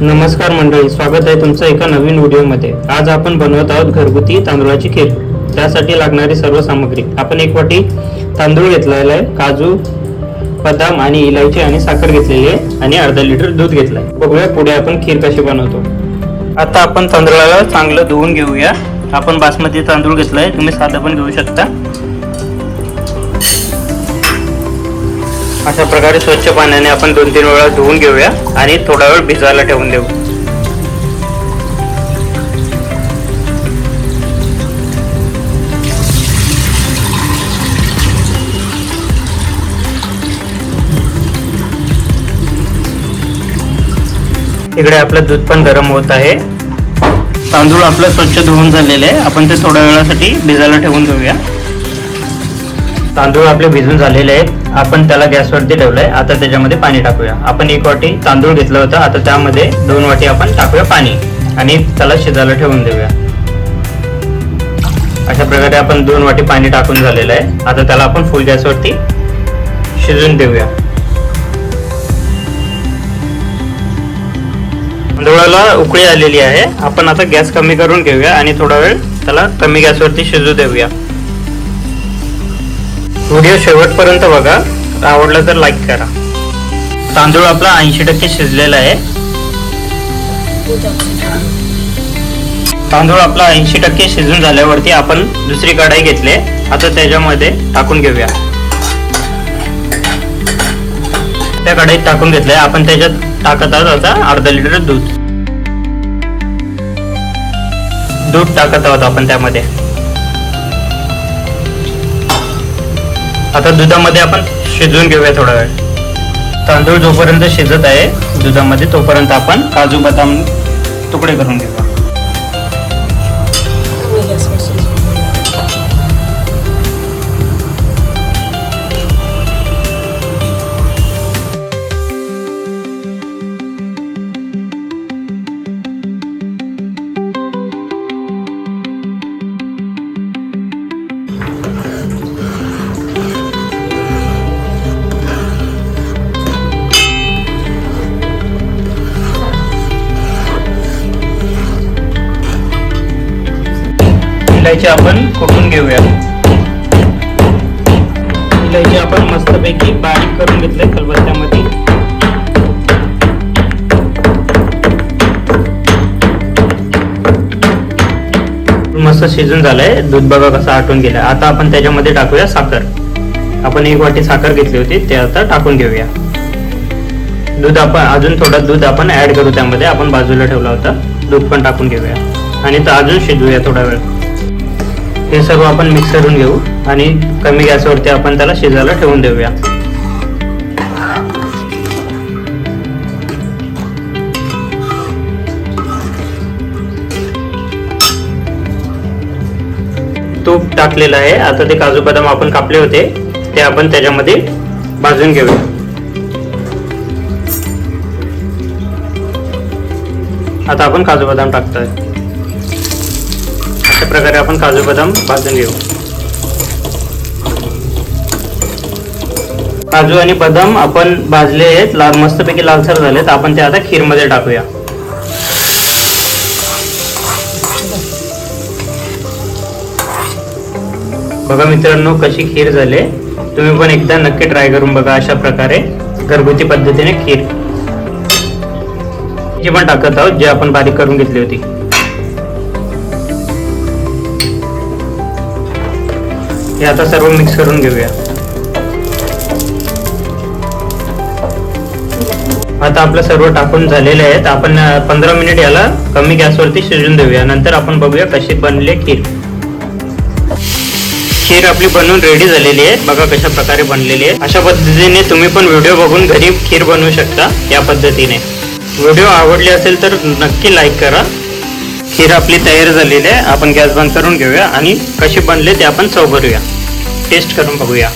नमस्कार मंडळी, स्वागत आहे तुमचं एका नवीन व्हिडिओमध्ये। आज आपण बनवत आहोत घरगुती तांदूळाची खीर। त्यासाठी लागणारी सर्व सामग्री आपण एक वाटी तांदूळ घेतलेला आहे, काजू, बदाम आणि इलायची आणि साखर घेतलेली आहे आणि अर्धा लिटर दूध घेतलं आहे। बघूया पुढे आपण खीर कशी बनवतो। आता आपण तांदूळाला चांगलं धुवून घेऊया। आपण बासमती तांदूळ घेतलाय, तुम्ही साधा पण घेऊ शकता। अशा प्रकारे स्वच्छ पाण्याने आपण 2-3 वेळा धुवून घेऊया आणि थोडा वेळ भिजायला ठेवून देऊ। इकडे आपलं दूध पण गरम होत आहे। तांदूळ आपलं स्वच्छ धुवून झालेले आहे, आपण ते थोड्या वेळासाठी भिजायला ठेवून देऊया। तांदूळ आपले भिजून झालेले आहेत, आपण त्याला गॅसवरती ठेवलंय। आता त्याच्यामध्ये पाणी टाकूया। आपण 1 वाटी तांदूळ घेतलं होतं, आता त्यामध्ये 2 वाटी आपण टाकूया पाणी आणि त्याला शिजायला ठेवून देऊया। अशा प्रकारे आपण 2 वाटी पाणी टाकून झालेलं आहे। आता त्याला आपण फुल गॅसवरती शिजून देऊया। तांदूळाला उकळी आलेली आहे, आपण आता गॅस कमी करून घेऊया आणि थोडा वेळ त्याला कमी गॅसवरती शिजू देऊया। व्हिडिओ शेवटपर्यंत बघा, आवडला तर लाईक करा। तांदूळ आपला 80% शिजलेला आहे। तांदूळ आपला 80% शिजून झाल्यावरती आपण दुसरी कढाई घेतली, आता त्याच्यामध्ये टाकून घेऊया। त्या कढाईत टाकून घेतलंय, आपण त्याच्यात टाकत आहोत आता अर्धा लिटर दूध टाकत आहोत आपण त्यामध्ये। आता दुधामध्ये आपण शिजवून घेऊया थोडा वेळ। तांदूळ जोपर्यंत शिजत आहे दुधामध्ये, तोपर्यंत आपण काजू बदाम तुकडे करून घेऊया। इलायची आपण कुटून घेऊया। इलायची आपण मस्तपैकी बारीक करून घेतले खलबत्त्यामध्ये। मस्त शिजून झालंय, दूध बघा कसं आटून गेलं। आता आपण त्याच्यामध्ये टाकूया साखर। आपण 1 वाटी साखर घेतली होती, ते आता टाकून घेऊया। दूध आपण अजून थोडं दूध आपण ऍड करू त्यामध्ये, आपण बाजूला ठेवला होता। दूध पण टाकून घेऊया आणि तर अजून शिजवूया थोडा वेळ। हे सर्व आपण मिक्स करून घेऊ आणि कमी गॅसवरती आपण त्याला शिजायला ठेवून देऊया। तूप टाकलेलं आहे, आता ते काजू बदाम आपण कापले होते ते आपण त्याच्यामध्ये भाजून घेऊया। आता आपण काजू बदाम टाकतोय। अशा प्रकारे आपण काजू बदाम भाजून घेऊ। काजू आणि बदाम आपण भाजले आहेत, मस्तपैकी लालसर झालेत। आपण ते आता खीर मध्ये टाकूया। बघा मित्रांनो कशी खीर झाली, तुम्ही पण एकदा नक्की ट्राय करून बघा। अशा प्रकारे घरगुती पद्धतीने खीर जी पण टाकत आहोत, जे आपण बारीक करून घेतली होती। हे आता सर्व मिक्स करून घेऊया। आता आपलं सर्व टाकून झालेले आहेत, आपण 15 मिनिट याला कमी गॅसवरती शिजून देऊया। नंतर आपण बघूया कशी बनली खीर। खीर आपली बनवून रेडी झालेली आहे, बघा कशा प्रकारे बनलेली आहे। अशा पद्धतीने तुम्ही पण व्हिडिओ बघून घरी खीर बनवू शकता या पद्धतीने। व्हिडिओ आवडली असेल तर नक्की लाईक करा। खीर आपली तयार झालेली आहे, आपण गॅस बंद करून घेऊया आणि कशी बनले ते आपण चव करूया, टेस्ट करून बघूया।